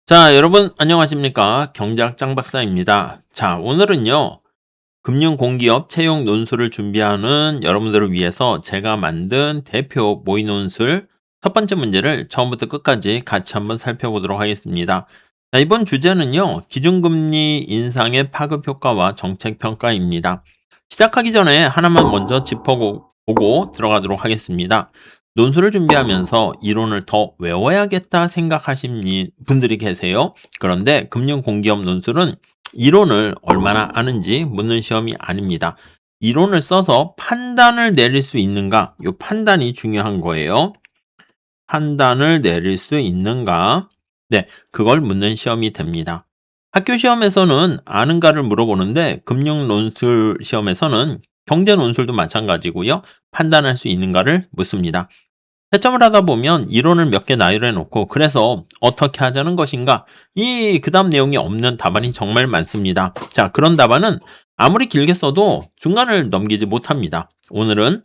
자, 여러분 안녕하십니까? 경제학 짱박사입니다. 자, 오늘은요. 금융공기업 채용 논술을 준비하는 여러분들을 위해서 제가 만든 대표 모의 논술 첫 번째 문제를 처음부터 끝까지 같이 한번 살펴보도록 하겠습니다. 자, 이번 주제는요. 기준금리 인상의 파급 효과와 정책 평가입니다. 시작하기 전에 하나만 먼저 짚어보고 들어가도록 하겠습니다. 논술을 준비하면서 이론을 더 외워야겠다 생각하시는 분들이 계세요. 그런데 금융공기업 논술은 이론을 얼마나 아는지 묻는 시험이 아닙니다. 이론을 써서 판단을 내릴 수 있는가? 이 판단이 중요한 거예요. 판단을 내릴 수 있는가? 네, 그걸 묻는 시험이 됩니다. 학교 시험에서는 아는가를 물어보는데 금융 논술 시험에서는 경제 논술도 마찬가지고요. 판단할 수 있는가를 묻습니다. 채점을 하다 보면 이론을 몇 개 나열해 놓고 그래서 어떻게 하자는 것인가 그 다음 내용이 없는 답안이 정말 많습니다. 자, 그런 답안은 아무리 길게 써도 중간을 넘기지 못합니다. 오늘은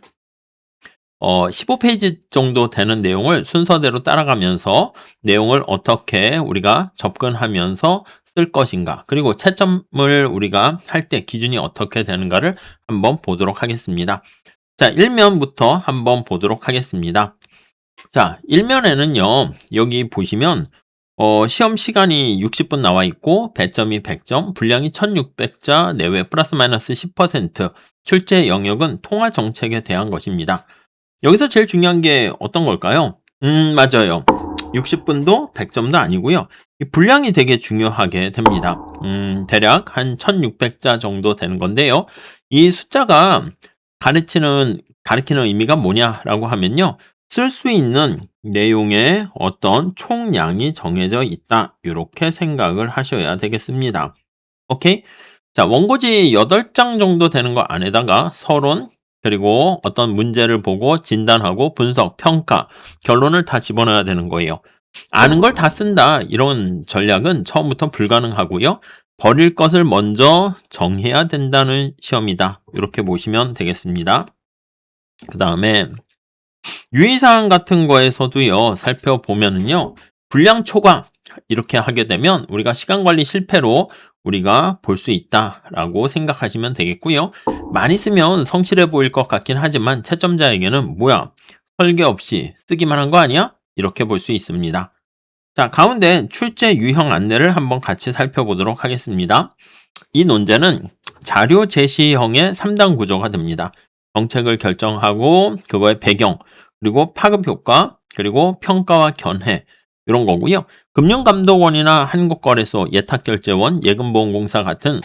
15페이지 정도 되는 내용을 순서대로 따라가면서 내용을 어떻게 우리가 접근하면서 쓸 것인가, 그리고 채점을 우리가 할 때 기준이 어떻게 되는가를 한번 보도록 하겠습니다. 자, 1면부터 한번 보도록 하겠습니다. 자, 1면에는요, 여기 보시면, 시험 시간이 60분 나와 있고, 배점이 100점, 분량이 1600자 내외 플러스 마이너스 10%, 출제 영역은 통화 정책에 대한 것입니다. 여기서 제일 중요한 게 어떤 걸까요? 맞아요. 60분도 100점도 아니고요. 이 분량이 되게 중요하게 됩니다. 대략 한 1600자 정도 되는 건데요. 이 숫자가 가리키는 의미가 뭐냐라고 하면요. 쓸 수 있는 내용의 어떤 총량이 정해져 있다. 이렇게 생각을 하셔야 되겠습니다. 오케이? 자, 원고지 8장 정도 되는 거 안에다가 서론, 그리고 어떤 문제를 보고 진단하고 분석, 평가, 결론을 다 집어넣어야 되는 거예요. 아는 걸 다 쓴다. 이런 전략은 처음부터 불가능하고요. 버릴 것을 먼저 정해야 된다는 시험이다. 이렇게 보시면 되겠습니다. 그 다음에 유의사항 같은 거에서도요, 살펴보면은요, 분량 초과 이렇게 하게 되면 우리가 시간관리 실패로 우리가 볼 수 있다라고 생각하시면 되겠고요. 많이 쓰면 성실해 보일 것 같긴 하지만 채점자에게는 뭐야, 설계 없이 쓰기만 한 거 아니야? 이렇게 볼 수 있습니다. 자, 가운데 출제 유형 안내를 한번 같이 살펴보도록 하겠습니다. 이 논제는 자료 제시형의 3단 구조가 됩니다. 정책을 결정하고 그거의 배경, 그리고 파급 효과, 그리고 평가와 견해, 이런 거고요. 금융감독원이나 한국거래소, 예탁결제원, 예금보험공사 같은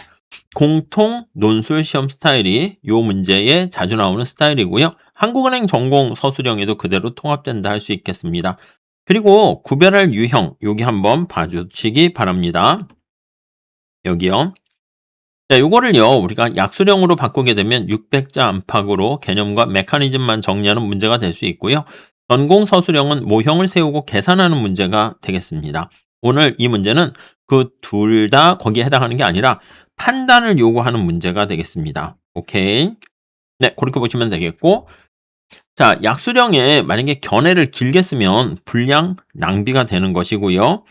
공통 논술 시험 스타일이 이 문제에 자주 나오는 스타일이고요. 한국은행 전공 서술형에도 그대로 통합된다 할 수 있겠습니다. 그리고 구별할 유형, 여기 한번 봐주시기 바랍니다. 여기요. 자, 요거를요, 우리가 약수령으로 바꾸게 되면 600자 안팎으로 개념과 메커니즘만 정리하는 문제가 될 수 있고요. 전공 서술형은 모형을 세우고 계산하는 문제가 되겠습니다. 오늘 이 문제는 그 둘 다 거기에 해당하는 게 아니라 판단을 요구하는 문제가 되겠습니다. 오케이. 네, 그렇게 보시면 되겠고. 자, 약수령에 만약에 견해를 길게 쓰면 분량 낭비가 되는 것이고요.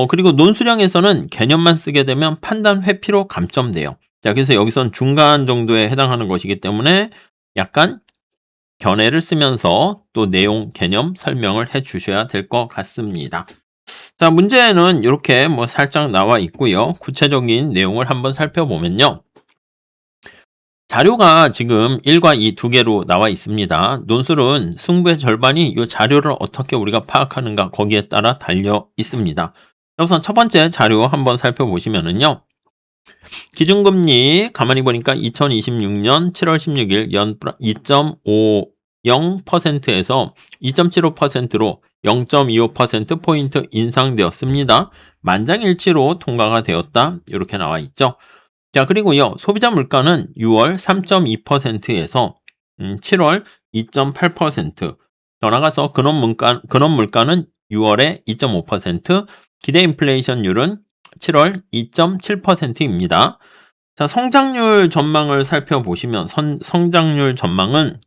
그리고 논술형에서는 개념만 쓰게 되면 판단 회피로 감점돼요. 자, 그래서 여기선 중간 정도에 해당하는 것이기 때문에 약간 견해를 쓰면서 또 내용, 개념 설명을 해 주셔야 될 것 같습니다. 자, 문제는 이렇게 뭐 살짝 나와 있고요. 구체적인 내용을 한번 살펴보면요. 자료가 지금 1과 2 두 개로 나와 있습니다. 논술은 승부의 절반이 이 자료를 어떻게 우리가 파악하는가 거기에 따라 달려 있습니다. 우선 첫 번째 자료 한번 살펴보시면은요. 기준금리 가만히 보니까 2026년 7월 16일 연 2.50%에서 2.75%로 0.25%포인트 인상되었습니다. 만장일치로 통과가 되었다. 이렇게 나와 있죠. 자, 그리고요. 소비자 물가는 6월 3.2%에서 7월 2.8%, 더 나가서 근원 물가는 6월에 2.5%, 기대 인플레이션율은 7월 2.7%입니다. 자, 성장률 전망을 살펴보시면 성장률 전망은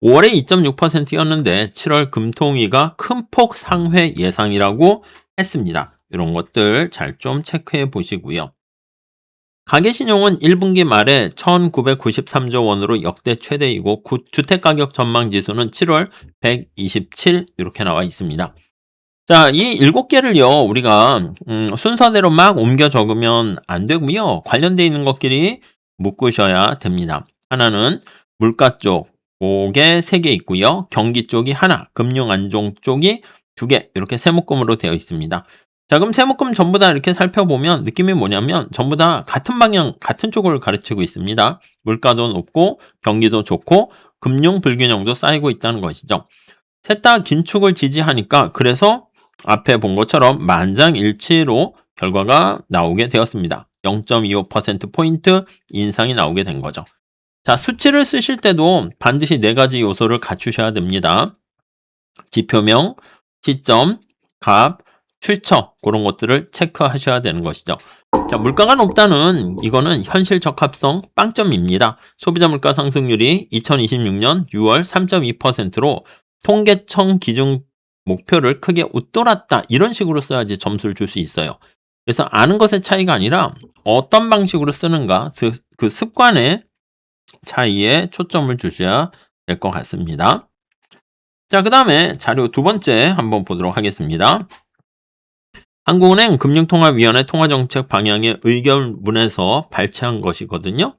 5월에 2.6%였는데 7월 금통위가 큰 폭 상회 예상이라고 했습니다. 이런 것들 잘 좀 체크해 보시고요. 가계신용은 1분기 말에 1993조 원으로 역대 최대이고 주택가격 전망지수는 7월 127 이렇게 나와 있습니다. 자, 이 7개를요 우리가 순서대로 막 옮겨 적으면 안 되고요. 관련돼 있는 것끼리 묶으셔야 됩니다. 하나는 물가 쪽, 그게 3개 있고요. 경기 쪽이 하나, 금융안정 쪽이 2개 이렇게 세묶음으로 되어 있습니다. 자, 그럼 세묶음 전부 다 이렇게 살펴보면 느낌이 뭐냐면 전부 다 같은 방향, 같은 쪽을 가르치고 있습니다. 물가도 높고 경기도 좋고 금융 불균형도 쌓이고 있다는 것이죠. 셋 다 긴축을 지지하니까 그래서 앞에 본 것처럼 만장일치로 결과가 나오게 되었습니다. 0.25%포인트 인상이 나오게 된 거죠. 자, 수치를 쓰실 때도 반드시 4가지 요소를 갖추셔야 됩니다. 지표명, 시점, 값, 출처 그런 것들을 체크하셔야 되는 것이죠. 자, 물가가 높다는 이거는 현실 적합성 빵점입니다. 소비자 물가 상승률이 2026년 6월 3.2%로 통계청 기준 목표를 크게 웃돌았다 이런 식으로 써야지 점수를 줄 수 있어요. 그래서 아는 것의 차이가 아니라 어떤 방식으로 쓰는가 그 습관의 차이에 초점을 주셔야 될 것 같습니다. 자, 그 다음에 자료 2번째 한번 보도록 하겠습니다. 한국은행 금융통화위원회 통화정책 방향의 의견문에서 발췌한 것이거든요.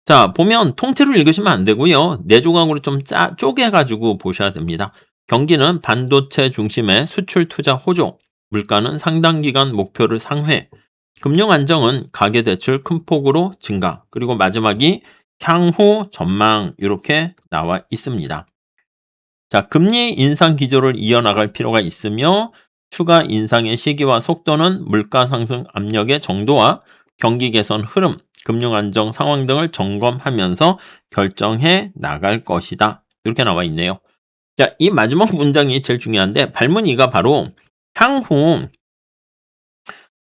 자, 보면 통째로 읽으시면 안 되고요. 4조각으로 좀 쪼개가지고 보셔야 됩니다. 경기는 반도체 중심의 수출 투자 호조, 물가는 상당 기간 목표를 상회, 금융 안정은 가계대출 큰 폭으로 증가, 그리고 마지막이 향후 전망 이렇게 나와 있습니다. 자, 금리 인상 기조를 이어나갈 필요가 있으며 추가 인상의 시기와 속도는 물가 상승 압력의 정도와 경기 개선 흐름, 금융 안정 상황 등을 점검하면서 결정해 나갈 것이다. 이렇게 나와 있네요. 자, 이 마지막 문장이 제일 중요한데 발문이가 바로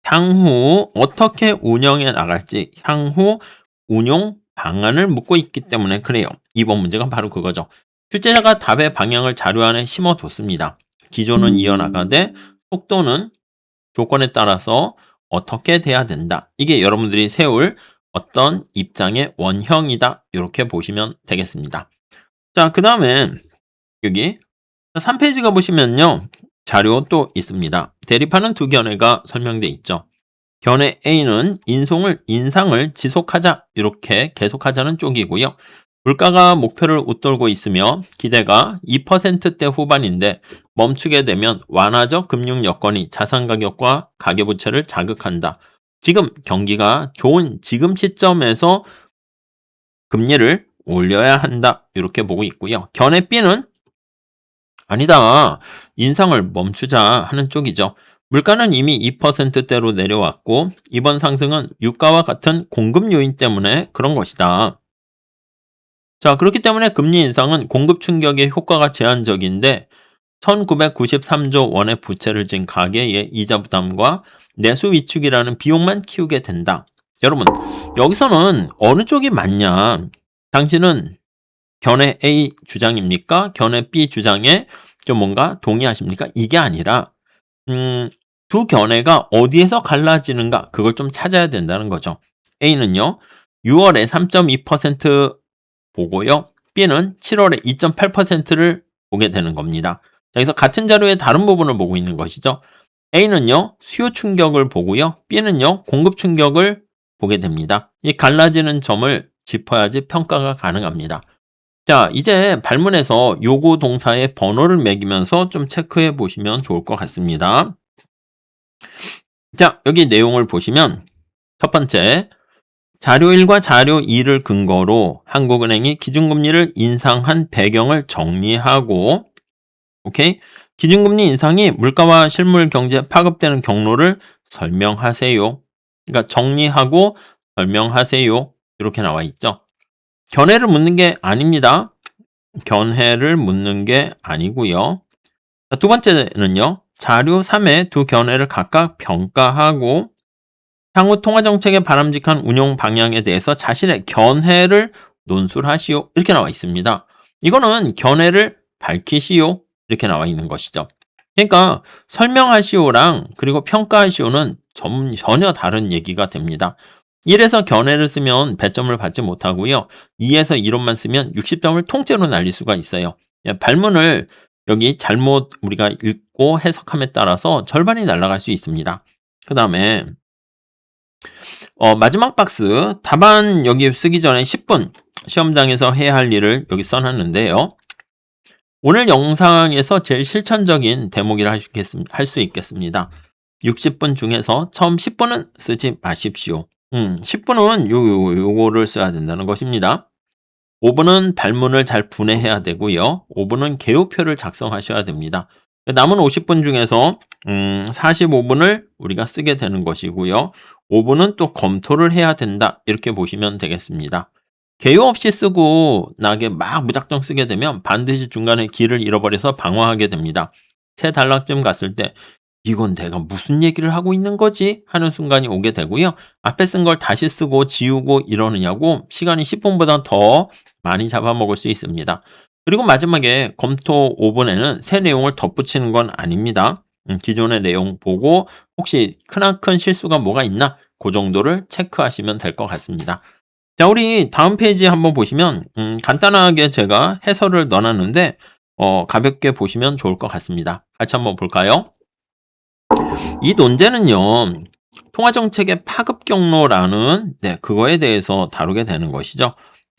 향후 어떻게 운영해 나갈지 향후 운용 방안을 묻고 있기 때문에 그래요. 이번 문제가 바로 그거죠. 출제자가 답의 방향을 자료 안에 심어뒀습니다. 기조는 이어나가되 속도는 조건에 따라서 어떻게 돼야 된다. 이게 여러분들이 세울 어떤 입장의 원형이다. 이렇게 보시면 되겠습니다. 자, 그 다음에 여기 3페이지 가보시면요. 자료 또 있습니다. 대립하는 두 견해가 설명되어 있죠. 견해 A는 인상을 지속하자 이렇게 계속하자는 쪽이고요. 물가가 목표를 웃돌고 있으며 기대가 2%대 후반인데 멈추게 되면 완화적 금융 여건이 자산 가격과 가계부채를 자극한다. 지금 경기가 좋은 지금 시점에서 금리를 올려야 한다. 이렇게 보고 있고요. 견해 B는 아니다. 인상을 멈추자 하는 쪽이죠. 물가는 이미 2%대로 내려왔고 이번 상승은 유가와 같은 공급 요인 때문에 그런 것이다. 자, 그렇기 때문에 금리 인상은 공급 충격의 효과가 제한적인데 1993조 원의 부채를 진 가계의 이자 부담과 내수 위축이라는 비용만 키우게 된다. 여러분, 여기서는 어느 쪽이 맞냐? 당신은 견해 A 주장입니까? 견해 B 주장에 좀 뭔가 동의하십니까? 이게 아니라 두 견해가 어디에서 갈라지는가 그걸 좀 찾아야 된다는 거죠. A는요. 6월에 3.2% 보고요. B는 7월에 2.8%를 보게 되는 겁니다. 여기서 같은 자료의 다른 부분을 보고 있는 것이죠. A는요. 수요 충격을 보고요. B는요. 공급 충격을 보게 됩니다. 이 갈라지는 점을 짚어야지 평가가 가능합니다. 자, 이제 발문에서 요구 동사의 번호를 매기면서 좀 체크해 보시면 좋을 것 같습니다. 자, 여기 내용을 보시면 첫 번째, 자료 1과 자료 2를 근거로 한국은행이 기준금리를 인상한 배경을 정리하고, 오케이? 기준금리 인상이 물가와 실물 경제에 파급되는 경로를 설명하세요. 그러니까 정리하고 설명하세요. 이렇게 나와 있죠. 견해를 묻는 게 아닙니다. 견해를 묻는 게 아니고요. 두 번째는요. 자료 3의 두 견해를 각각 평가하고 향후 통화정책의 바람직한 운용 방향에 대해서 자신의 견해를 논술하시오. 이렇게 나와 있습니다. 이거는 견해를 밝히시오. 이렇게 나와 있는 것이죠. 그러니까 설명하시오랑 그리고 평가하시오는 전혀 다른 얘기가 됩니다. 1에서 견해를 쓰면 100점을 받지 못하고요. 2에서 이론만 쓰면 60점을 통째로 날릴 수가 있어요. 발문을 여기 잘못 우리가 읽고 해석함에 따라서 절반이 날아갈 수 있습니다. 그 다음에 마지막 박스 답안 여기 쓰기 전에 10분 시험장에서 해야 할 일을 여기 써놨는데요. 오늘 영상에서 제일 실천적인 대목이라 할 수 있겠습니다. 60분 중에서 처음 10분은 쓰지 마십시오. 10분은 요거를 써야 된다는 것입니다. 5분은 발문을 잘 분해해야 되고요. 5분은 개요표를 작성하셔야 됩니다. 남은 50분 중에서 45분을 우리가 쓰게 되는 것이고요. 5분은 또 검토를 해야 된다. 이렇게 보시면 되겠습니다. 개요 없이 쓰고 나게 막 무작정 쓰게 되면 반드시 중간에 길을 잃어버려서 방황하게 됩니다. 새 단락쯤 갔을 때 이건 내가 무슨 얘기를 하고 있는 거지? 하는 순간이 오게 되고요. 앞에 쓴 걸 다시 쓰고 지우고 이러느냐고 시간이 10분보다 더 많이 잡아먹을 수 있습니다. 그리고 마지막에 검토 5분에는 새 내용을 덧붙이는 건 아닙니다. 기존의 내용 보고 혹시 크나큰 실수가 뭐가 있나? 그 정도를 체크하시면 될 것 같습니다. 자, 우리 다음 페이지 한번 보시면 간단하게 제가 해설을 넣어놨는데 가볍게 보시면 좋을 것 같습니다. 같이 한번 볼까요? 이 논제는요. 통화정책의 파급 경로라는 그거에 대해서 다루게 되는 것이죠.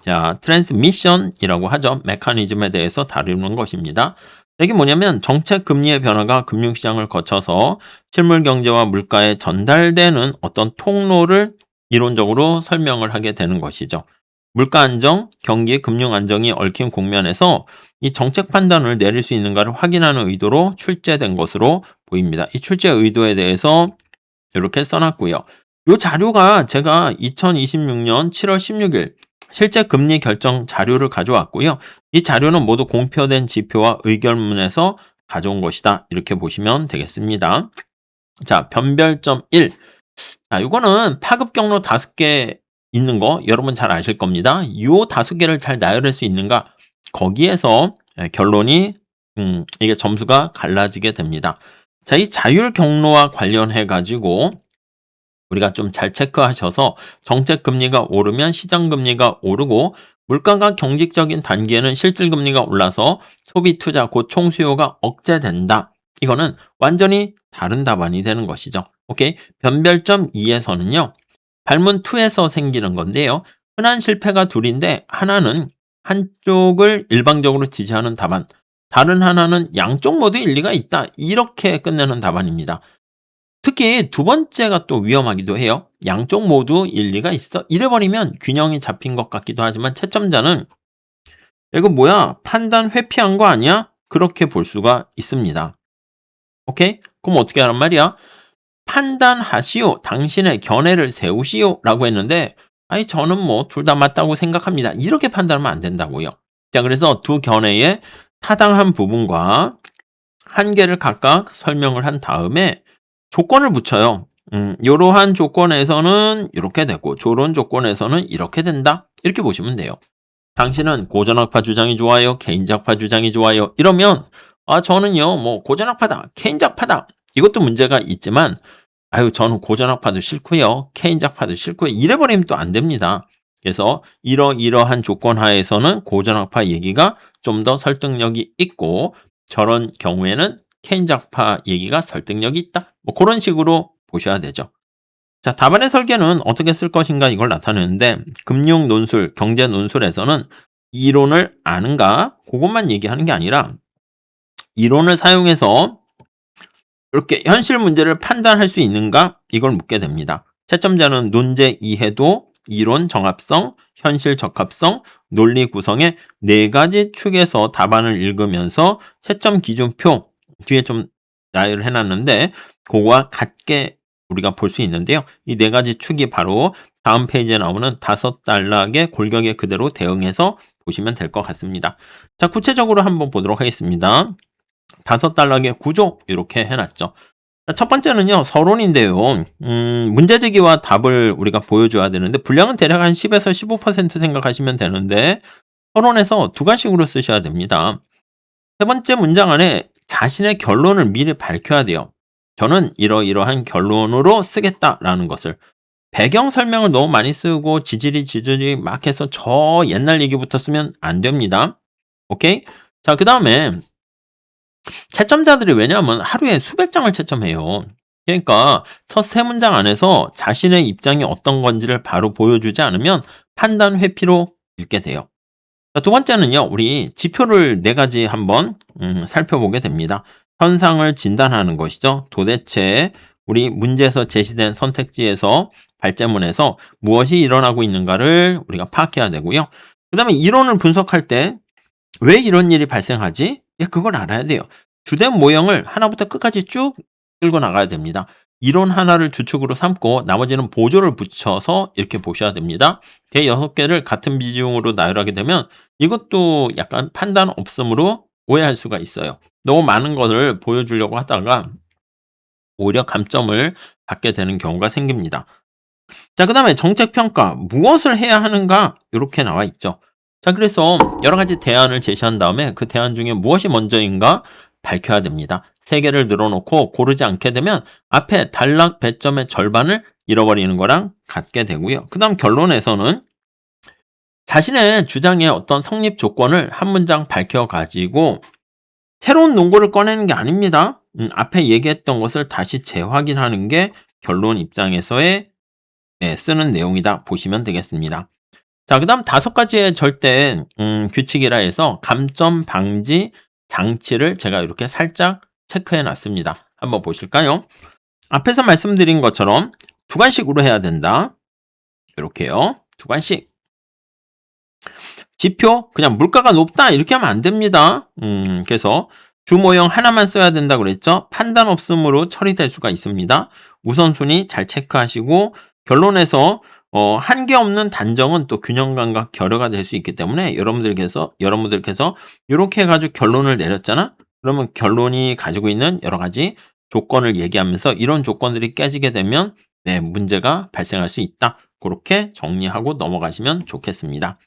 자, 트랜스미션이라고 하죠. 메커니즘에 대해서 다루는 것입니다. 이게 뭐냐면 정책 금리의 변화가 금융시장을 거쳐서 실물 경제와 물가에 전달되는 어떤 통로를 이론적으로 설명을 하게 되는 것이죠. 물가 안정, 경기, 금융 안정이 얽힌 국면에서 이 정책 판단을 내릴 수 있는가를 확인하는 의도로 출제된 것으로 보입니다. 이 출제 의도에 대해서 이렇게 써놨고요. 이 자료가 제가 2026년 7월 16일 실제 금리 결정 자료를 가져왔고요. 이 자료는 모두 공표된 지표와 의결문에서 가져온 것이다. 이렇게 보시면 되겠습니다. 자, 변별점 1. 자, 이거는 파급 경로 5개 있는 거 여러분 잘 아실 겁니다. 요 5개를 잘 나열할 수 있는가? 거기에서 결론이 이게 점수가 갈라지게 됩니다. 자, 이 자율 경로와 관련해 가지고 우리가 좀 잘 체크하셔서 정책 금리가 오르면 시장 금리가 오르고 물가가 경직적인 단계에는 실질 금리가 올라서 소비 투자 곧 총수요가 억제된다. 이거는 완전히 다른 답안이 되는 것이죠. 오케이. 변별점 2에서는요. 발문 2에서 생기는 건데요. 흔한 실패가 둘인데 하나는 한쪽을 일방적으로 지지하는 답안, 다른 하나는 양쪽 모두 일리가 있다. 이렇게 끝내는 답안입니다. 특히 두 번째가 또 위험하기도 해요. 양쪽 모두 일리가 있어. 이래버리면 균형이 잡힌 것 같기도 하지만 채점자는 이거 뭐야? 판단 회피한 거 아니야? 그렇게 볼 수가 있습니다. 오케이? 그럼 어떻게 하란 말이야? 판단하시오. 당신의 견해를 세우시오. 라고 했는데 아니 저는 뭐 둘 다 맞다고 생각합니다. 이렇게 판단하면 안 된다고요. 자, 그래서 두 견해의 타당한 부분과 한계를 각각 설명을 한 다음에 조건을 붙여요. 이러한 조건에서는 이렇게 되고 저런 조건에서는 이렇게 된다. 이렇게 보시면 돼요. 당신은 고전학파 주장이 좋아요? 케인작파 주장이 좋아요? 이러면 저는요 뭐 고전학파다, 케인작파다. 이것도 문제가 있지만 저는 고전학파도 싫고요. 케인작파도 싫고요. 이래버리면 또 안 됩니다. 그래서 이러한 조건 하에서는 고전학파 얘기가 좀 더 설득력이 있고 저런 경우에는 케인작파 얘기가 설득력이 있다. 뭐 그런 식으로 보셔야 되죠. 자, 답안의 설계는 어떻게 쓸 것인가 이걸 나타내는데 금융 논술, 경제 논술에서는 이론을 아는가? 그것만 얘기하는 게 아니라 이론을 사용해서 이렇게 현실 문제를 판단할 수 있는가? 이걸 묻게 됩니다. 채점자는 논제 이해도, 이론 정합성, 현실 적합성, 논리 구성의 4가지 축에서 답안을 읽으면서 채점 기준표 뒤에 좀 나열을 해놨는데 그거와 같게 우리가 볼 수 있는데요. 이 4가지 축이 바로 다음 페이지에 나오는 5단락의 골격에 그대로 대응해서 보시면 될 것 같습니다. 자, 구체적으로 한번 보도록 하겠습니다. 5단락의 구조 이렇게 해놨죠. 첫 번째는요. 서론인데요. 문제제기와 답을 우리가 보여줘야 되는데 분량은 대략 한 10에서 15% 생각하시면 되는데 서론에서 2가식으로 쓰셔야 됩니다. 세 번째 문장 안에 자신의 결론을 미리 밝혀야 돼요. 저는 이러이러한 결론으로 쓰겠다라는 것을. 배경 설명을 너무 많이 쓰고 지지리 막 해서 저 옛날 얘기부터 쓰면 안 됩니다. 오케이? 자, 그다음에 채점자들이 왜냐하면 하루에 수백 장을 채점해요. 그러니까 첫 세 문장 안에서 자신의 입장이 어떤 건지를 바로 보여주지 않으면 판단 회피로 읽게 돼요. 자, 두 번째는요. 우리 지표를 네 가지 한번 살펴보게 됩니다. 현상을 진단하는 것이죠. 도대체 우리 문제에서 제시된 선택지에서 발제문에서 무엇이 일어나고 있는가를 우리가 파악해야 되고요. 그 다음에 이론을 분석할 때 왜 이런 일이 발생하지? 예, 그걸 알아야 돼요. 주된 모형을 하나부터 끝까지 쭉 끌고 나가야 됩니다. 이론 하나를 주축으로 삼고 나머지는 보조를 붙여서 이렇게 보셔야 됩니다. 대 6개를 같은 비중으로 나열하게 되면 이것도 약간 판단 없음으로 오해할 수가 있어요. 너무 많은 것을 보여주려고 하다가 오히려 감점을 받게 되는 경우가 생깁니다. 자, 그 다음에 정책평가, 무엇을 해야 하는가? 이렇게 나와 있죠. 자, 그래서 여러 가지 대안을 제시한 다음에 그 대안 중에 무엇이 먼저인가 밝혀야 됩니다. 3개를 늘어놓고 고르지 않게 되면 앞에 단락 배점의 절반을 잃어버리는 거랑 같게 되고요. 그 다음 결론에서는 자신의 주장의 어떤 성립 조건을 한 문장 밝혀가지고 새로운 논거를 꺼내는 게 아닙니다. 앞에 얘기했던 것을 다시 재확인하는 게 결론 입장에서의 쓰는 내용이다 보시면 되겠습니다. 자, 그 다음 5가지의 절대 규칙이라 해서 감점 방지 장치를 제가 이렇게 살짝 체크해 놨습니다. 한번 보실까요? 앞에서 말씀드린 것처럼 주관식으로 해야 된다. 이렇게요. 주관식. 지표 그냥 물가가 높다 이렇게 하면 안 됩니다. 그래서 주모형 하나만 써야 된다고 그랬죠. 판단 없음으로 처리될 수가 있습니다. 우선순위 잘 체크하시고 결론에서 한계 없는 단정은 또 균형감과 결여가 될 수 있기 때문에 여러분들께서 이렇게 해가지고 결론을 내렸잖아. 그러면 결론이 가지고 있는 여러 가지 조건을 얘기하면서 이런 조건들이 깨지게 되면 문제가 발생할 수 있다. 그렇게 정리하고 넘어가시면 좋겠습니다.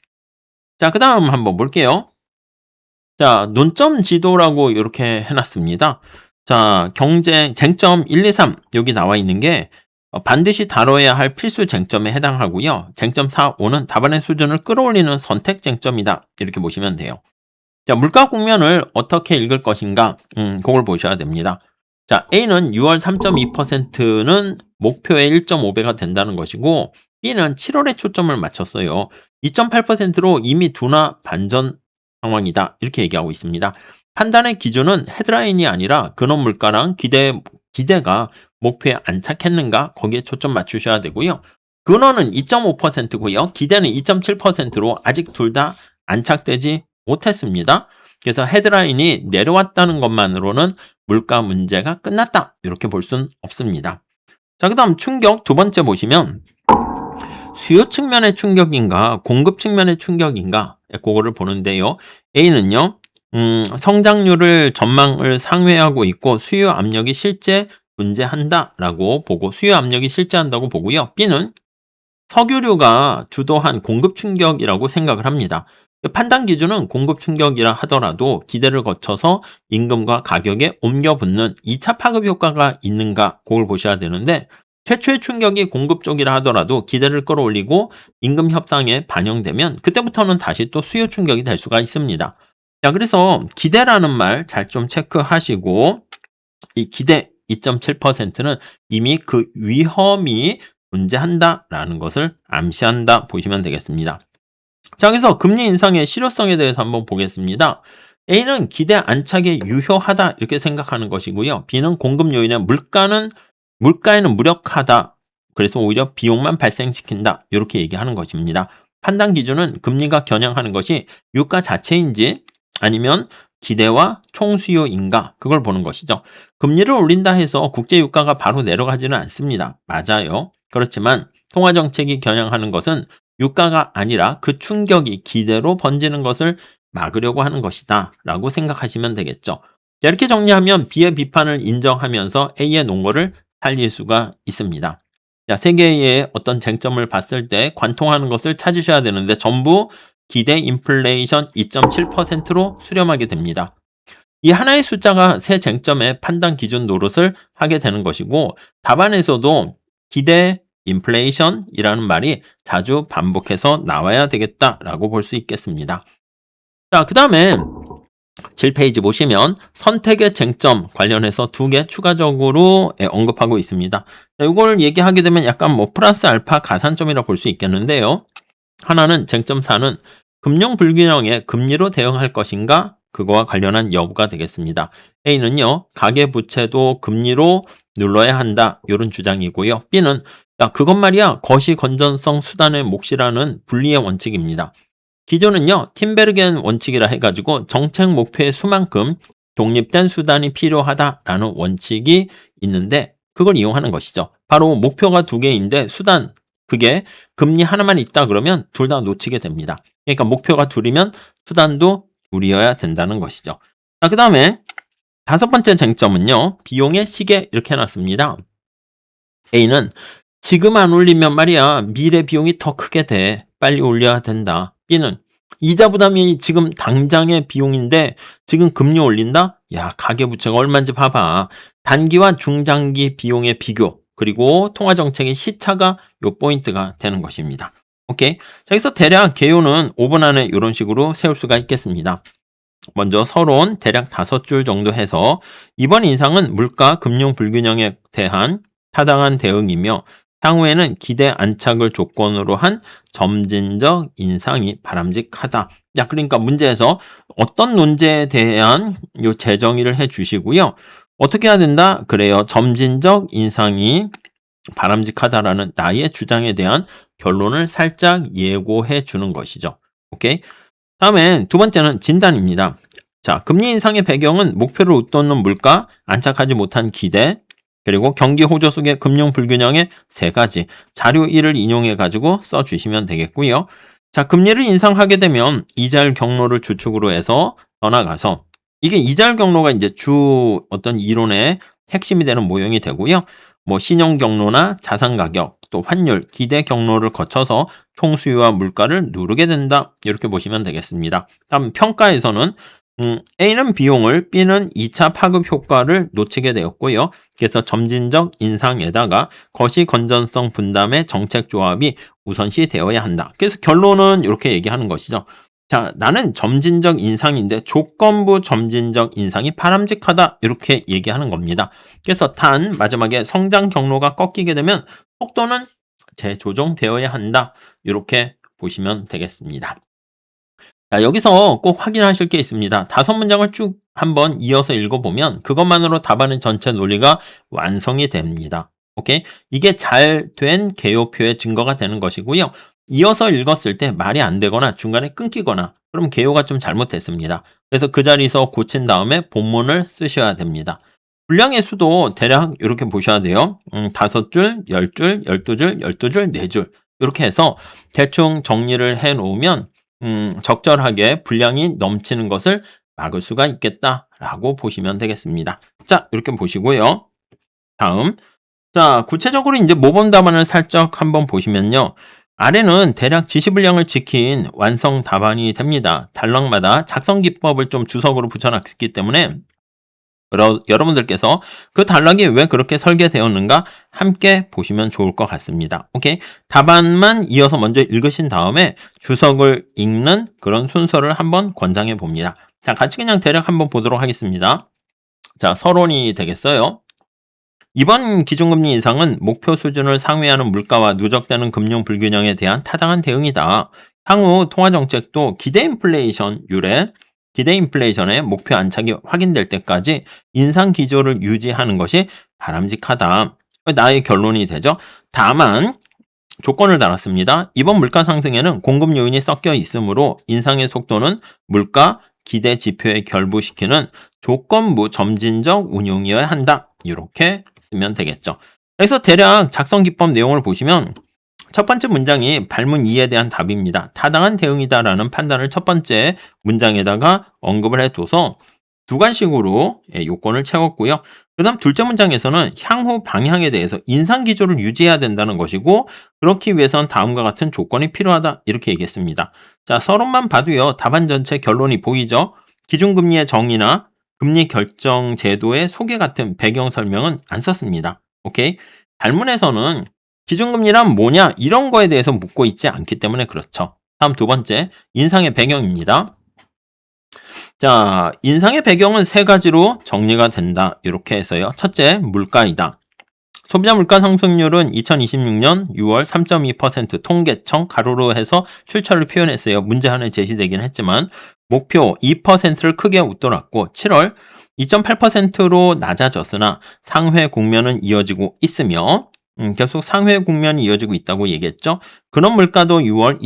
자, 그 다음 한번 볼게요. 자, 논점 지도라고 이렇게 해놨습니다. 자, 경쟁, 쟁점 1, 2, 3 여기 나와 있는 게 반드시 다뤄야 할 필수 쟁점에 해당하고요. 쟁점 4, 5는 답안의 수준을 끌어올리는 선택 쟁점이다. 이렇게 보시면 돼요. 자, 물가 국면을 어떻게 읽을 것인가? 그걸 보셔야 됩니다. 자, A는 6월 3.2%는 목표의 1.5배가 된다는 것이고 B는 7월에 초점을 맞췄어요. 2.8%로 이미 둔화 반전 상황이다. 이렇게 얘기하고 있습니다. 판단의 기준은 헤드라인이 아니라 근원 물가랑 기대가 목표에 안착했는가? 거기에 초점 맞추셔야 되고요. 근원은 2.5%고요. 기대는 2.7%로 아직 둘 다 안착되지 못했습니다. 그래서 헤드라인이 내려왔다는 것만으로는 물가 문제가 끝났다. 이렇게 볼 수는 없습니다. 자, 그 다음 충격 두 번째 보시면 수요 측면의 충격인가 공급 측면의 충격인가 그거를 보는데요. A는요. 성장률을 전망을 상회하고 있고 수요 압력이 실제 존재한다라고 보고 수요 압력이 실제한다고 보고요. B는 석유류가 주도한 공급 충격이라고 생각을 합니다. 판단 기준은 공급 충격이라 하더라도 기대를 거쳐서 임금과 가격에 옮겨 붙는 2차 파급 효과가 있는가 그걸 보셔야 되는데 최초의 충격이 공급 쪽이라 하더라도 기대를 끌어올리고 임금 협상에 반영되면 그때부터는 다시 또 수요 충격이 될 수가 있습니다. 자, 그래서 기대라는 말 잘 좀 체크하시고 이 기대 2.7%는 이미 그 위험이 존재한다라는 것을 암시한다 보시면 되겠습니다. 자, 그래서 금리 인상의 실효성에 대해서 한번 보겠습니다. A는 기대 안착에 유효하다 이렇게 생각하는 것이고요. B는 공급 요인의 물가에는 무력하다. 그래서 오히려 비용만 발생시킨다. 이렇게 얘기하는 것입니다. 판단 기준은 금리가 겨냥하는 것이 유가 자체인지 아니면 기대와 총수요인가 그걸 보는 것이죠. 금리를 올린다 해서 국제 유가가 바로 내려가지는 않습니다. 맞아요. 그렇지만 통화정책이 겨냥하는 것은 유가가 아니라 그 충격이 기대로 번지는 것을 막으려고 하는 것이다 라고 생각하시면 되겠죠. 이렇게 정리하면 B의 비판을 인정하면서 A의 논거를 살릴 수가 있습니다. 자, 세 개의 어떤 쟁점을 봤을 때 관통하는 것을 찾으셔야 되는데 전부 기대 인플레이션 2.7%로 수렴하게 됩니다. 이 하나의 숫자가 세 쟁점의 판단 기준 노릇을 하게 되는 것이고 답안에서도 기대 인플레이션이라는 말이 자주 반복해서 나와야 되겠다라고 볼 수 있겠습니다. 자, 그 다음에 7페이지 보시면 선택의 쟁점 관련해서 2개 추가적으로 언급하고 있습니다. 이걸 얘기하게 되면 약간 뭐 플러스 알파 가산점이라 볼 수 있겠는데요. 하나는 쟁점 4는 금융 불균형에 금리로 대응할 것인가? 그거와 관련한 여부가 되겠습니다. A는요, 가계부채도 금리로 눌러야 한다. 이런 주장이고요. B는 야, 그것 말이야. 거시 건전성 수단의 몫이라는 분리의 원칙입니다. 기존은요, 팀베르겐 원칙이라 해가지고 정책 목표의 수만큼 독립된 수단이 필요하다라는 원칙이 있는데 그걸 이용하는 것이죠. 바로 목표가 2개인데 수단, 그게 금리 하나만 있다 그러면 둘 다 놓치게 됩니다. 그러니까 목표가 2이면 수단도 2이어야 된다는 것이죠. 자, 그 다음에 5번째 쟁점은요, 비용의 시계 이렇게 해놨습니다. A는 지금 안 올리면 말이야 미래 비용이 더 크게 돼. 빨리 올려야 된다. B는 이자 부담이 지금 당장의 비용인데 지금 금리 올린다? 야, 가계부채가 얼마인지 봐봐. 단기와 중장기 비용의 비교 그리고 통화정책의 시차가 요 포인트가 되는 것입니다. 오케이. 자, 여기서 대략 개요는 5분 안에 이런 식으로 세울 수가 있겠습니다. 먼저 서론 대략 5줄 정도 해서 이번 인상은 물가 금융 불균형에 대한 타당한 대응이며 향후에는 기대 안착을 조건으로 한 점진적 인상이 바람직하다. 야, 그러니까 문제에서 어떤 논제에 대한 요 재정의를 해 주시고요. 어떻게 해야 된다? 그래요. 점진적 인상이 바람직하다라는 나의 주장에 대한 결론을 살짝 예고해 주는 것이죠. 오케이? 다음에 2번째는 진단입니다. 자, 금리 인상의 배경은 목표를 웃도는 물가, 안착하지 못한 기대, 그리고 경기 호조 속의 금융 불균형의 3가지 자료 1을 인용해 가지고 써주시면 되겠고요. 자, 금리를 인상하게 되면 이자율 경로를 주축으로 해서 더 나가서 이게 이자율 경로가 이제 주 어떤 이론의 핵심이 되는 모형이 되고요. 뭐 신용 경로나 자산 가격, 또 환율, 기대 경로를 거쳐서 총수요와 물가를 누르게 된다. 이렇게 보시면 되겠습니다. 다음 평가에서는 A는 비용을, B는 2차 파급 효과를 놓치게 되었고요. 그래서 점진적 인상에다가 거시 건전성 분담의 정책 조합이 우선시 되어야 한다. 그래서 결론은 이렇게 얘기하는 것이죠. 자, 나는 점진적 인상인데 조건부 점진적 인상이 바람직하다. 이렇게 얘기하는 겁니다. 그래서 단 마지막에 성장 경로가 꺾이게 되면 속도는 재조정되어야 한다. 이렇게 보시면 되겠습니다. 자, 여기서 꼭 확인하실 게 있습니다. 5문장을 쭉 한번 이어서 읽어보면 그것만으로 답안의 전체 논리가 완성이 됩니다. 오케이? 이게 잘 된 개요표의 증거가 되는 것이고요. 이어서 읽었을 때 말이 안 되거나 중간에 끊기거나 그럼 개요가 좀 잘못됐습니다. 그래서 그 자리에서 고친 다음에 본문을 쓰셔야 됩니다. 분량의 수도 대략 이렇게 보셔야 돼요. 5줄, 10줄, 12줄, 12줄, 4줄 이렇게 해서 대충 정리를 해 놓으면 적절하게 분량이 넘치는 것을 막을 수가 있겠다라고 보시면 되겠습니다. 자, 이렇게 보시고요. 다음. 자, 구체적으로 이제 모범 답안을 살짝 한번 보시면요. 아래는 대략 지시 분량을 지킨 완성 답안이 됩니다. 단락마다 작성 기법을 좀 주석으로 붙여놨기 때문에 여러분들께서 그 단락이 왜 그렇게 설계되었는가 함께 보시면 좋을 것 같습니다. 오케이? 답안만 이어서 먼저 읽으신 다음에 주석을 읽는 그런 순서를 한번 권장해 봅니다. 자, 같이 그냥 대략 한번 보도록 하겠습니다. 자, 서론이 되겠어요. 이번 기준금리 인상은 목표 수준을 상회하는 물가와 누적되는 금융 불균형에 대한 타당한 대응이다. 향후 통화정책도 기대 인플레이션의 목표 안착이 확인될 때까지 인상 기조를 유지하는 것이 바람직하다. 나의 결론이 되죠. 다만 조건을 달았습니다. 이번 물가 상승에는 공급 요인이 섞여 있으므로 인상의 속도는 물가 기대 지표에 결부시키는 조건부 점진적 운용이어야 한다. 이렇게 쓰면 되겠죠. 그래서 대략 작성 기법 내용을 보시면 첫 번째 문장이 발문 2에 대한 답입니다. 타당한 대응이다라는 판단을 첫 번째 문장에다가 언급을 해둬서 두관식으로 요건을 채웠고요. 그 다음 둘째 문장에서는 향후 방향에 대해서 인상 기조를 유지해야 된다는 것이고 그렇기 위해서는 다음과 같은 조건이 필요하다 이렇게 얘기했습니다. 자, 서론만 봐도요. 답안 전체 결론이 보이죠. 기준금리의 정의나 금리 결정 제도의 소개 같은 배경 설명은 안 썼습니다. 오케이? 발문에서는 기준금리란 뭐냐 이런 거에 대해서 묻고 있지 않기 때문에 그렇죠. 다음 두 번째, 인상의 배경입니다. 자, 인상의 배경은 세 가지로 정리가 된다. 이렇게 해서요. 첫째, 물가이다. 소비자 물가 상승률은 2026년 6월 3.2% 통계청 가로로 해서 출처를 표현했어요. 문제 하나 제시되긴 했지만 목표 2%를 크게 웃돌았고 7월 2.8%로 낮아졌으나 상회 국면은 이어지고 있으며 계속 상회 국면이 이어지고 있다고 얘기했죠. 근원 물가도 6월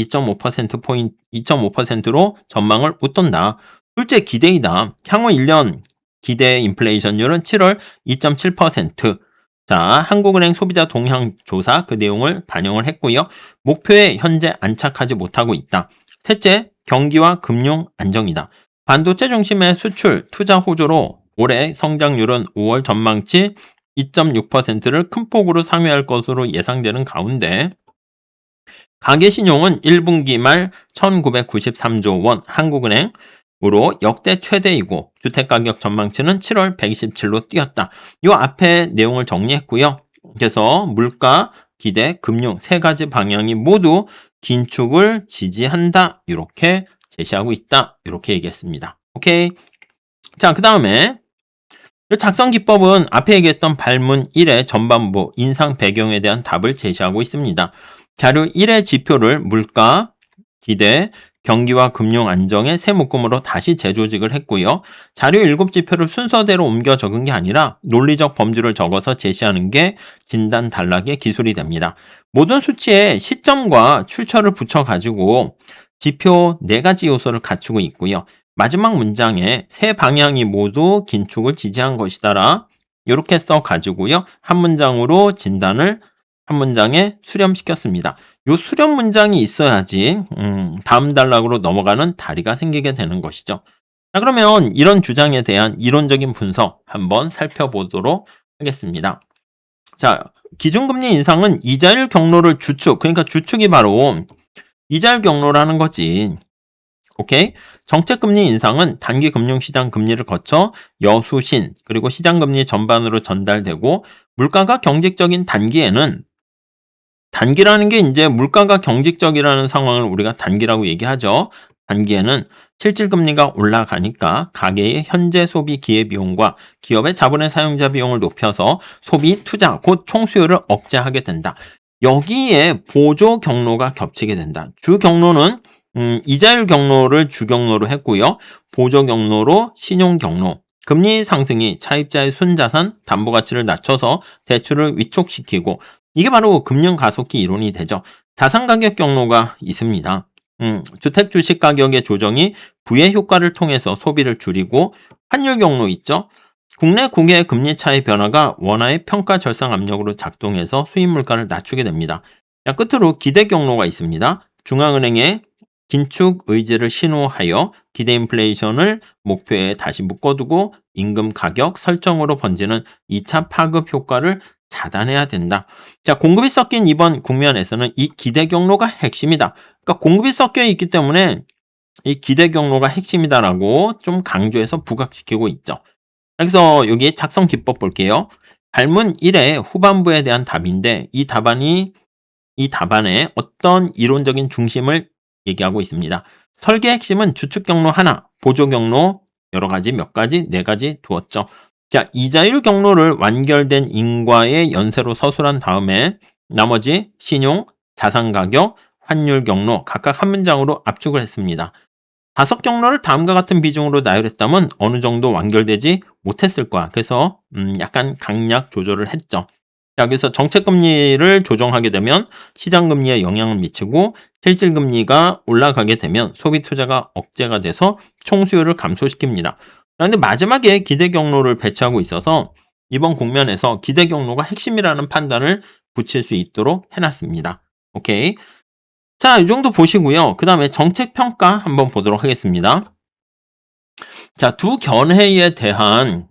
2.5%로 전망을 웃돈다. 둘째, 기대이다. 향후 1년 기대 인플레이션율은 7월 2.7%. 자, 한국은행 소비자 동향 조사 그 내용을 반영을 했고요. 목표에 현재 안착하지 못하고 있다. 셋째, 경기와 금융 안정이다. 반도체 중심의 수출, 투자 호조로 올해 성장률은 5월 전망치 2.6%를 큰 폭으로 상회할 것으로 예상되는 가운데 가계신용은 1분기 말 1993조 원 한국은행으로 역대 최대이고 주택가격 전망치는 7월 127로 뛰었다. 이 앞에 내용을 정리했고요. 그래서 물가, 기대, 금융 세 가지 방향이 모두 긴축을 지지한다. 이렇게 제시하고 있다. 이렇게 얘기했습니다. 오케이. 자, 그 다음에 작성 기법은 앞에 얘기했던 발문 1의 전반부 인상 배경에 대한 답을 제시하고 있습니다. 자료 1의 지표를 물가, 기대, 경기와 금융 안정의 세 묶음으로 다시 재조직을 했고요. 자료 7지표를 순서대로 옮겨 적은 게 아니라 논리적 범주를 적어서 제시하는 게 진단 단락의 기술이 됩니다. 모든 수치에 시점과 출처를 붙여가지고 지표 4가지 요소를 갖추고 있고요. 마지막 문장에 세 방향이 모두 긴축을 지지한 것이다라 이렇게 써가지고요. 한 문장으로 진단을 한 문장에 수렴시켰습니다. 요 수렴 문장이 있어야지 다음 단락으로 넘어가는 다리가 생기게 되는 것이죠. 자, 그러면 이런 주장에 대한 이론적인 분석 한번 살펴보도록 하겠습니다. 자, 기준금리 인상은 이자율 경로를 주축, 그러니까 주축이 바로 이자율 경로라는 거지. 오케이? 정책금리 인상은 단기 금융시장 금리를 거쳐 여수신 그리고 시장금리 전반으로 전달되고 물가가 경직적인 단기에는 단기라는 게 이제 물가가 경직적이라는 상황을 우리가 단기라고 얘기하죠. 단기에는 실질금리가 올라가니까 가계의 현재 소비 기회비용과 기업의 자본의 사용자 비용을 높여서 소비, 투자, 곧 총수요를 억제하게 된다. 여기에 보조 경로가 겹치게 된다. 주 경로는 이자율 경로를 주 경로로 했고요. 보조 경로로 신용 경로. 금리 상승이 차입자의 순자산 담보 가치를 낮춰서 대출을 위축시키고 이게 바로 금융 가속기 이론이 되죠. 자산 가격 경로가 있습니다. 주택 주식 가격의 조정이 부의 효과를 통해서 소비를 줄이고 환율 경로 있죠. 국내 국외 금리 차이 변화가 원화의 평가 절상 압력으로 작동해서 수입 물가를 낮추게 됩니다. 끝으로 기대 경로가 있습니다. 중앙은행의 긴축 의지를 신호하여 기대 인플레이션을 목표에 다시 묶어두고 임금 가격 설정으로 번지는 2차 파급 효과를 차단해야 된다. 자, 공급이 섞인 이번 국면에서는 이 기대 경로가 핵심이다. 그러니까 공급이 섞여 있기 때문에 이 기대 경로가 핵심이다라고 좀 강조해서 부각시키고 있죠. 그래서 여기 작성 기법 볼게요. 발문 1의 후반부에 대한 답인데 이 답안에 어떤 이론적인 중심을 얘기하고 있습니다. 설계 핵심은 주축 경로 하나, 보조 경로 여러 가지 몇 가지, 4가지 두었죠. 자, 이자율 경로를 완결된 인과의 연세로 서술한 다음에 나머지 신용, 자산 가격, 환율 경로 각각 한 문장으로 압축을 했습니다. 5 경로를 다음과 같은 비중으로 나열했다면 어느 정도 완결되지 못했을 거야. 그래서 약간 강약 조절을 했죠. 자, 그래서 정책금리를 조정하게 되면 시장금리에 영향을 미치고 실질금리가 올라가게 되면 소비투자가 억제가 돼서 총수요를 감소시킵니다. 그런데 마지막에 기대 경로를 배치하고 있어서 이번 국면에서 기대 경로가 핵심이라는 판단을 붙일 수 있도록 해놨습니다. 오케이. 자, 이 정도 보시고요. 그 다음에 정책평가 한번 보도록 하겠습니다. 자, 두 견해에 대한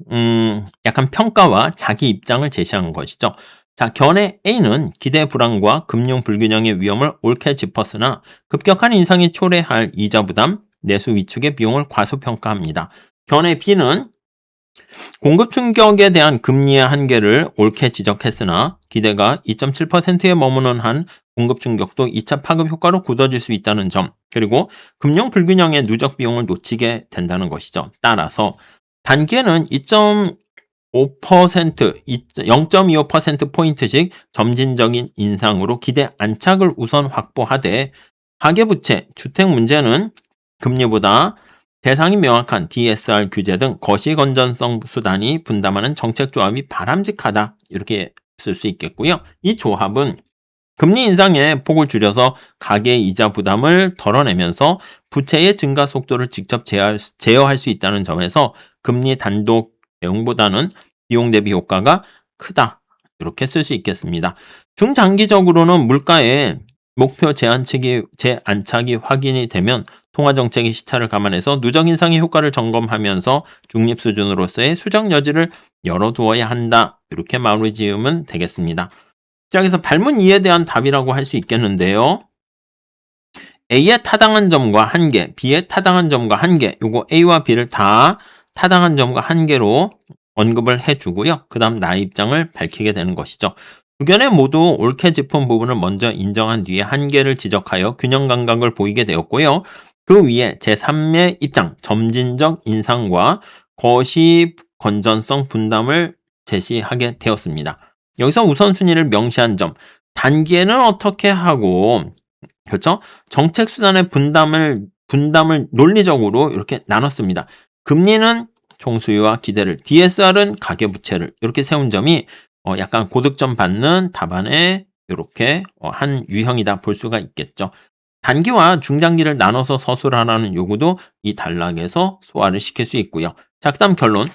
약간 평가와 자기 입장을 제시한 것이죠. 자, 견해 A는 기대 불안과 금융 불균형의 위험을 옳게 짚었으나 급격한 인상이 초래할 이자 부담, 내수 위축의 비용을 과소평가합니다. 견해 B는 공급 충격에 대한 금리의 한계를 옳게 지적했으나 기대가 2.7%에 머무는 한 공급 충격도 2차 파급 효과로 굳어질 수 있다는 점, 그리고 금융 불균형의 누적 비용을 놓치게 된다는 것이죠. 따라서 단기에는 2.5%, 0.25%포인트씩 점진적인 인상으로 기대 안착을 우선 확보하되, 가계부채, 주택 문제는 금리보다 대상이 명확한 DSR 규제 등 거시 건전성 수단이 분담하는 정책 조합이 바람직하다, 이렇게 쓸 수 있겠고요. 이 조합은 금리 인상의 폭을 줄여서 가계 이자 부담을 덜어내면서 부채의 증가 속도를 직접 제어할 수 있다는 점에서 금리 단독 대응보다는 비용 대비 효과가 크다, 이렇게 쓸 수 있겠습니다. 중장기적으로는 물가의 목표 제안착이 확인이 되면 통화정책의 시차를 감안해서 누적 인상의 효과를 점검하면서 중립 수준으로서의 수정 여지를 열어두어야 한다, 이렇게 마무리 지으면 되겠습니다. 자, 여기서 발문 2에 대한 답이라고 할 수 있겠는데요. A의 타당한 점과 한계, B의 타당한 점과 한계, 요거 A와 B를 다 타당한 점과 한계로 언급을 해주고요. 그 다음 나의 입장을 밝히게 되는 것이죠. 두 견해 모두 옳게 짚은 부분을 먼저 인정한 뒤에 한계를 지적하여 균형 감각을 보이게 되었고요. 그 위에 제3의 입장, 점진적 인상과 거시 건전성 분담을 제시하게 되었습니다. 여기서 우선순위를 명시한 점, 단기에는 어떻게 하고, 그렇죠? 정책 수단의 분담을 논리적으로 이렇게 나눴습니다. 금리는 총수요와 기대를, DSR은 가계부채를 이렇게 세운 점이 약간 고득점 받는 답안의 이렇게 한 유형이다 볼 수가 있겠죠. 단기와 중장기를 나눠서 서술하라는 요구도 이 단락에서 소화를 시킬 수 있고요. 자, 그 다음 결론.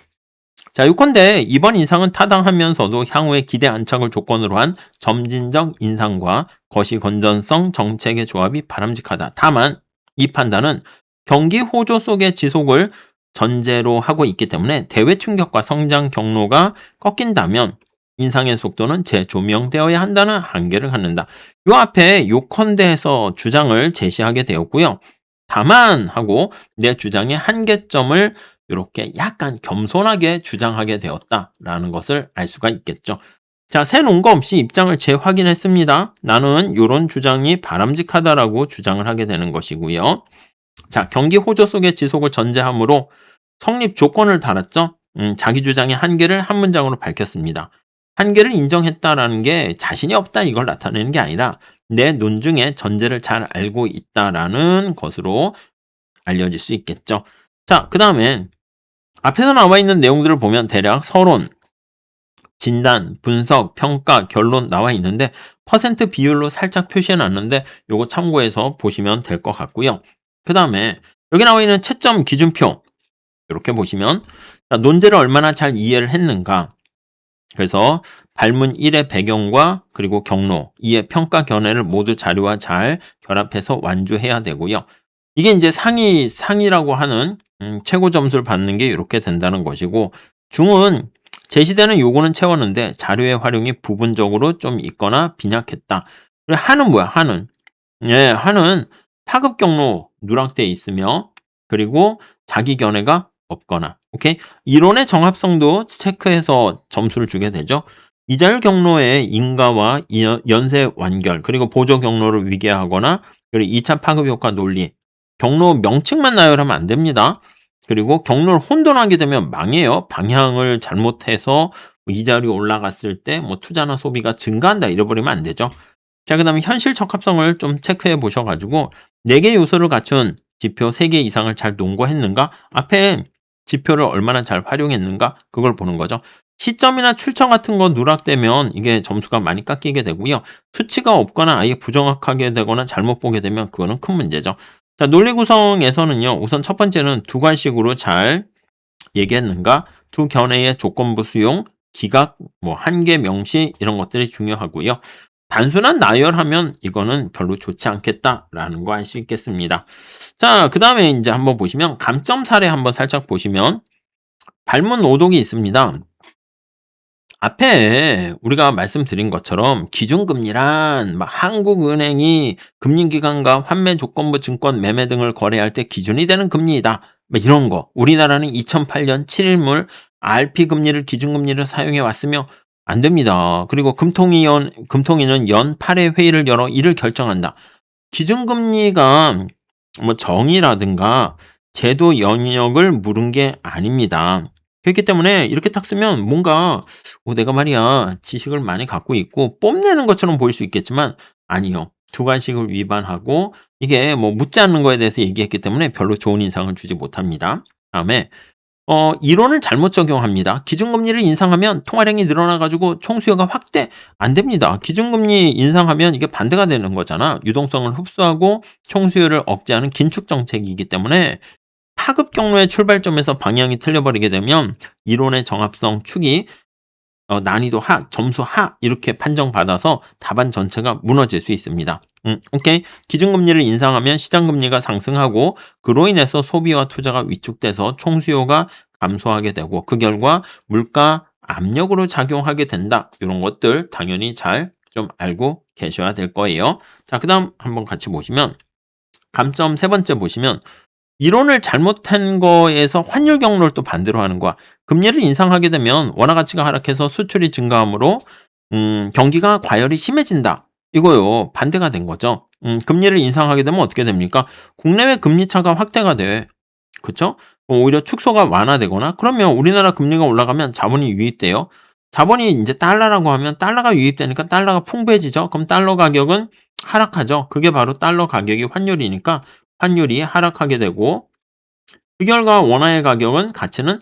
자, 요컨대 이번 인상은 타당하면서도 향후의 기대 안착을 조건으로 한 점진적 인상과 거시 건전성 정책의 조합이 바람직하다. 다만 이 판단은 경기 호조 속의 지속을 전제로 하고 있기 때문에 대외 충격과 성장 경로가 꺾인다면 인상의 속도는 재조명되어야 한다는 한계를 갖는다. 요 앞에 요컨대에서 주장을 제시하게 되었고요. 다만 하고 내 주장의 한계점을 이렇게 약간 겸손하게 주장하게 되었다라는 것을 알 수가 있겠죠. 자, 새 논거 없이 입장을 재확인했습니다. 나는 이런 주장이 바람직하다라고 주장을 하게 되는 것이고요. 자, 경기 호조 속의 지속을 전제하므로 성립 조건을 달았죠. 자기 주장의 한계를 한 문장으로 밝혔습니다. 한계를 인정했다라는 게 자신이 없다 이걸 나타내는 게 아니라 내 논증의 전제를 잘 알고 있다라는 것으로 알려질 수 있겠죠. 자, 그 다음에 앞에서 나와 있는 내용들을 보면 대략 서론, 진단, 분석, 평가, 결론 나와 있는데 퍼센트 비율로 살짝 표시해 놨는데 요거 참고해서 보시면 될 것 같고요. 그 다음에 여기 나와 있는 채점 기준표 이렇게 보시면 논제를 얼마나 잘 이해를 했는가, 그래서 발문 1의 배경과 그리고 경로, 2의 평가 견해를 모두 자료와 잘 결합해서 완주해야 되고요. 이게 이제 상이라고 하는 최고 점수를 받는 게 이렇게 된다는 것이고, 중은 제시되는 요구는 채웠는데 자료의 활용이 부분적으로 좀 있거나 빈약했다. 그리고 하는 뭐야? 하는. 예, 하는 파급 경로 누락돼 있으며 그리고 자기 견해가 없거나, 오케이? 이론의 정합성도 체크해서 점수를 주게 되죠. 이자율 경로의 인가와 연쇄 완결, 그리고 보조 경로를 위계하거나, 그리고 2차 파급 효과 논리, 경로 명칭만 나열하면 안 됩니다. 그리고 경로를 혼돈하게 되면 망해요. 방향을 잘못해서 이자율이 올라갔을 때 뭐 투자나 소비가 증가한다 잃어버리면 안 되죠. 자, 그 다음에 현실 적합성을 좀 체크해 보셔가지고 4개 요소를 갖춘 지표 3개 이상을 잘 논거했는가, 앞에 지표를 얼마나 잘 활용했는가, 그걸 보는 거죠. 시점이나 출처 같은 거 누락되면 이게 점수가 많이 깎이게 되고요. 수치가 없거나 아예 부정확하게 되거나 잘못 보게 되면 그거는 큰 문제죠. 자, 논리 구성에서는요, 우선 첫 번째는 두 관식으로 잘 얘기했는가, 두 견해의 조건부 수용, 기각, 뭐 한계 명시 이런 것들이 중요하고요. 단순한 나열하면 이거는 별로 좋지 않겠다라는 거 알 수 있겠습니다. 자, 그 다음에 이제 한번 보시면 감점 사례 한번 살짝 보시면 발문 오독이 있습니다. 앞에 우리가 말씀드린 것처럼 기준금리란 막 한국은행이 금융기관과 환매조건부 증권 매매 등을 거래할 때 기준이 되는 금리이다, 뭐 이런 거. 우리나라는 2008년 7일물 RP 금리를 기준금리로 사용해 왔으며 안 됩니다. 그리고 금통위는 연 8회 회의를 열어 이를 결정한다. 기준금리가 뭐 정의라든가 제도 영역을 물은 게 아닙니다. 그렇기 때문에 이렇게 딱 쓰면 뭔가 내가 말이야 지식을 많이 갖고 있고 뽐내는 것처럼 보일 수 있겠지만 아니요. 주관식을 위반하고 이게 뭐 묻지 않는 거에 대해서 얘기했기 때문에 별로 좋은 인상을 주지 못합니다. 다음에 이론을 잘못 적용합니다. 기준금리를 인상하면 통화량이 늘어나가지고 총수요가 확대 안 됩니다. 기준금리 인상하면 이게 반대가 되는 거잖아. 유동성을 흡수하고 총수요를 억제하는 긴축 정책이기 때문에 파급 경로의 출발점에서 방향이 틀려버리게 되면 이론의 정합성 축이 난이도 하, 점수 하 이렇게 판정받아서 답안 전체가 무너질 수 있습니다. 오케이. 기준금리를 인상하면 시장금리가 상승하고 그로 인해서 소비와 투자가 위축돼서 총수요가 감소하게 되고 그 결과 물가 압력으로 작용하게 된다. 이런 것들 당연히 잘 좀 알고 계셔야 될 거예요. 자, 그 다음 한번 같이 보시면 감점 세 번째 보시면 이론을 잘못한 거에서 환율 경로를 또 반대로 하는 거야. 금리를 인상하게 되면 원화 가치가 하락해서 수출이 증가하므로 경기가 과열이 심해진다. 이거요. 반대가 된 거죠. 금리를 인상하게 되면 어떻게 됩니까? 국내외 금리 차가 확대가 돼. 그쵸? 오히려 축소가 완화되거나 그러면 우리나라 금리가 올라가면 자본이 유입돼요. 자본이 이제 달러라고 하면 달러가 유입되니까 달러가 풍부해지죠. 그럼 달러 가격은 하락하죠. 그게 바로 달러 가격이 환율이니까 환율이 하락하게 되고 그 결과 원화의 가격은 가치는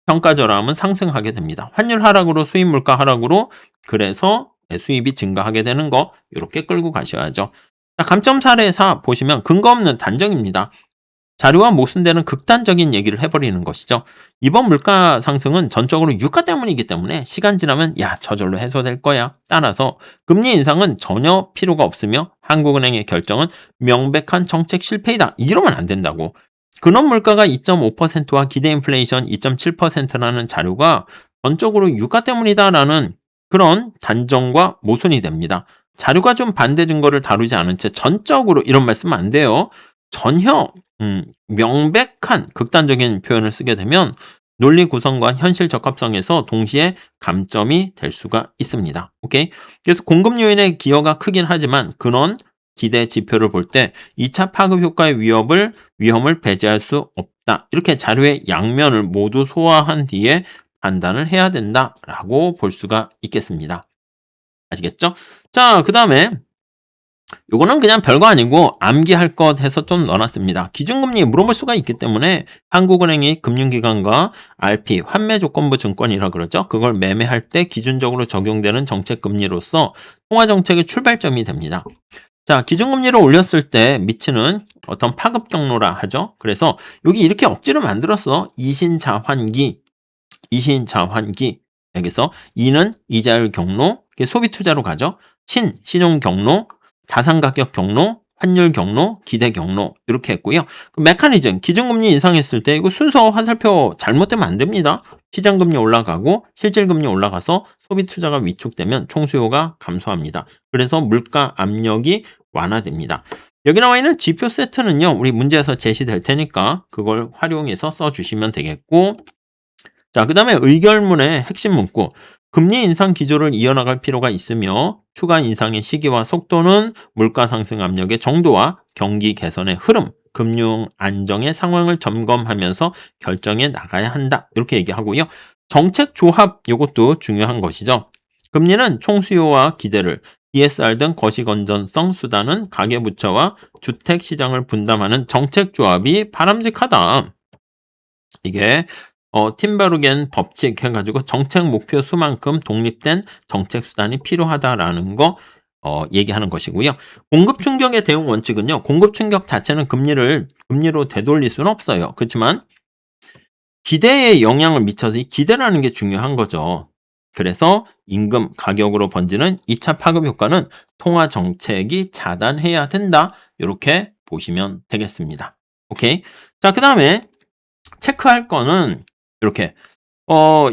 평가절하하면 상승하게 됩니다. 환율 하락으로 수입 물가 하락으로 그래서 수입이 증가하게 되는 거 이렇게 끌고 가셔야죠. 자, 감점 사례 4 보시면 근거 없는 단정입니다. 자료와 모순되는 극단적인 얘기를 해버리는 것이죠. 이번 물가 상승은 전적으로 유가 때문이기 때문에 시간 지나면 야 저절로 해소될 거야. 따라서 금리 인상은 전혀 필요가 없으며 한국은행의 결정은 명백한 정책 실패이다. 이러면 안 된다고. 근원 물가가 2.5%와 기대 인플레이션 2.7%라는 자료가 전적으로 유가 때문이다라는 그런 단정과 모순이 됩니다. 자료가 좀 반대 증거를 다루지 않은 채 전적으로 이런 말씀은 안 돼요. 전혀 명백한 극단적인 표현을 쓰게 되면 논리 구성과 현실 적합성에서 동시에 감점이 될 수가 있습니다. 오케이? 그래서 공급 요인의 기여가 크긴 하지만 근원 기대 지표를 볼 때 2차 파급 효과의 위험을 배제할 수 없다. 이렇게 자료의 양면을 모두 소화한 뒤에 판단을 해야 된다라고 볼 수가 있겠습니다. 아시겠죠? 자, 그 다음에 요거는 그냥 별거 아니고 암기할 것 해서 좀 넣어놨습니다. 기준금리 물어볼 수가 있기 때문에 한국은행이 금융기관과 RP, 환매조건부 증권이라 그러죠. 그걸 매매할 때 기준적으로 적용되는 정책금리로서 통화정책의 출발점이 됩니다. 자, 기준금리를 올렸을 때 미치는 어떤 파급 경로라 하죠. 그래서 여기 이렇게 억지로 만들었어. 이신자환기. 여기서 이는 이자율 경로, 소비 투자로 가죠. 신용 경로, 자산 가격 경로, 환율 경로, 기대 경로 이렇게 했고요. 그 메커니즘, 기준금리 인상했을 때 이거 순서 화살표 잘못되면 안 됩니다. 시장금리 올라가고 실질금리 올라가서 소비 투자가 위축되면 총수요가 감소합니다. 그래서 물가 압력이 완화됩니다. 여기 나와 있는 지표 세트는요. 우리 문제에서 제시될 테니까 그걸 활용해서 써주시면 되겠고 자, 그 다음에 의결문의 핵심 문구 금리 인상 기조를 이어나갈 필요가 있으며 추가 인상의 시기와 속도는 물가 상승 압력의 정도와 경기 개선의 흐름, 금융 안정의 상황을 점검하면서 결정해 나가야 한다. 이렇게 얘기하고요. 정책 조합 이것도 중요한 것이죠. 금리는 총수요와 기대를 ESR 등 거시 건전성 수단은 가계부채와 주택시장을 분담하는 정책 조합이 바람직하다. 이게 팀베르겐 법칙 해가지고 정책 목표 수만큼 독립된 정책 수단이 필요하다라는 거 얘기하는 것이고요. 공급 충격의 대응 원칙은요. 공급 충격 자체는 금리로 되돌릴 수는 없어요. 그렇지만 기대에 영향을 미쳐서 이 기대라는 게 중요한 거죠. 그래서 임금 가격으로 번지는 2차 파급 효과는 통화 정책이 차단해야 된다. 이렇게 보시면 되겠습니다. 오케이. 자, 그 다음에 체크할 거는 이렇게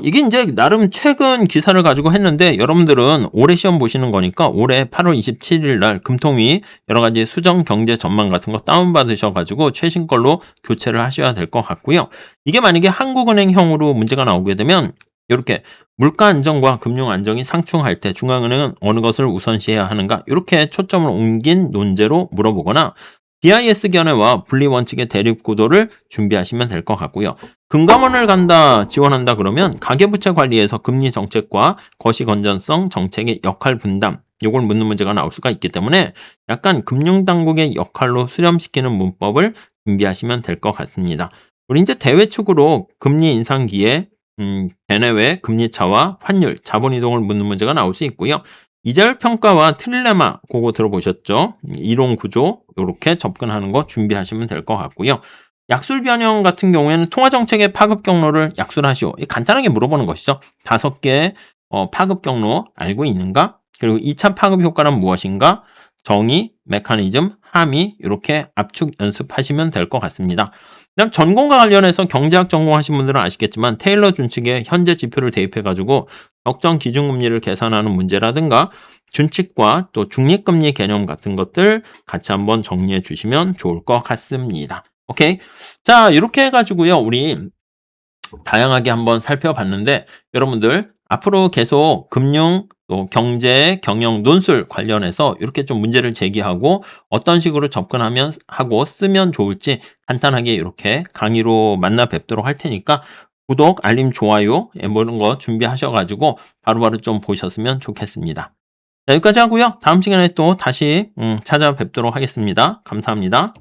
이게 인제 나름 최근 기사를 가지고 했는데 여러분들은 올해 시험 보시는 거니까 올해 8월 27일 날 금통위 여러 가지 수정 경제 전망 같은 거 다운받으셔 가지고 최신 걸로 교체를 하셔야 될 것 같고요. 이게 만약에 한국은행형으로 문제가 나오게 되면 요렇게 물가 안정과 금융 안정이 상충할 때 중앙은행은 어느 것을 우선시해야 하는가 요렇게 초점을 옮긴 논제로 물어보거나 BIS 견해와 분리 원칙의 대립 구도를 준비하시면 될 것 같고요. 금감원을 간다, 지원한다 그러면 가계부채 관리에서 금리 정책과 거시 건전성 정책의 역할 분담 요걸 묻는 문제가 나올 수가 있기 때문에 약간 금융당국의 역할로 수렴시키는 문법을 준비하시면 될 것 같습니다. 우리 이제 대외축으로 금리 인상기에 대내외 금리 차와 환율, 자본 이동을 묻는 문제가 나올 수 있고요. 이자율 평가와 트릴레마 그거 들어보셨죠? 이론 구조 요렇게 접근하는 거 준비하시면 될 것 같고요. 약술 변형 같은 경우에는 통화 정책의 파급 경로를 약술하시오. 간단하게 물어보는 것이죠. 5개 파급 경로 알고 있는가? 그리고 2차 파급 효과는 무엇인가? 정의, 메커니즘, 함의 이렇게 압축 연습하시면 될 것 같습니다. 그다음 전공과 관련해서 경제학 전공하신 분들은 아시겠지만 테일러 준칙에 현재 지표를 대입해가지고 적정 기준금리를 계산하는 문제라든가 준칙과 또 중립금리 개념 같은 것들 같이 한번 정리해 주시면 좋을 것 같습니다. 오케이. 자, 이렇게 해가지고요. 우리 다양하게 한번 살펴봤는데 여러분들 앞으로 계속 금융 또 경제, 경영, 논술 관련해서 이렇게 좀 문제를 제기하고 어떤 식으로 접근하면 하고 쓰면 좋을지 간단하게 이렇게 강의로 만나 뵙도록 할 테니까 구독, 알림, 좋아요 뭐 이런 거 준비하셔가지고 바로바로 좀 보셨으면 좋겠습니다. 자, 여기까지 하고요. 다음 시간에 또 다시 찾아뵙도록 하겠습니다. 감사합니다.